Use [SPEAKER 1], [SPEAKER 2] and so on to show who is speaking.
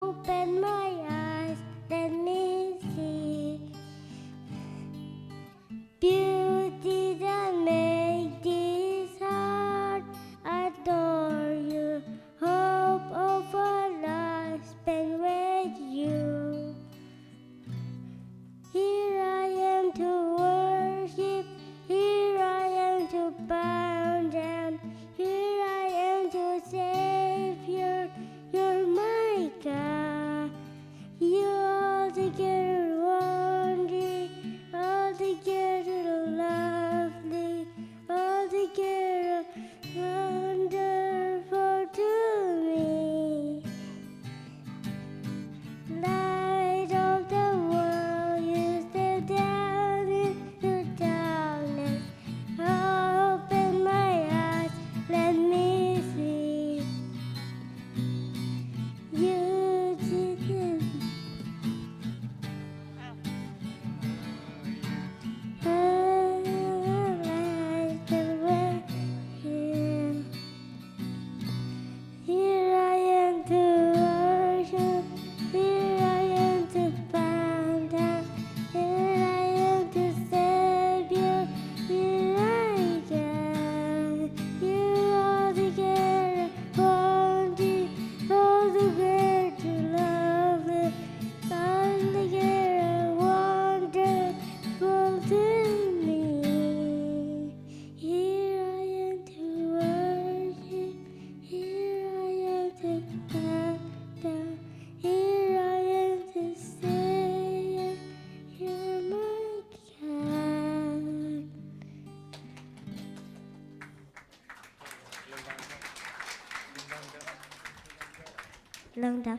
[SPEAKER 1] Open my eyes, let me see beauty that makes this heart adore you. Hope of a life spent with you. Here I am to worship, here I am to bow down, here I am to Savior, you're my God. You're altogether wondrous, altogether lovely, altogether wonderful to me. Light of the world, you step down into darkness. Open my eyes, let me see. You didn't. Here I am to worship, here I am to bow down, here I am to Savior, here I am. You altogether wonderful, altogether lovely, altogether wonderful to me. Here I am to worship, here I am to bow down, here I am to say, you're my God. Lương Đăng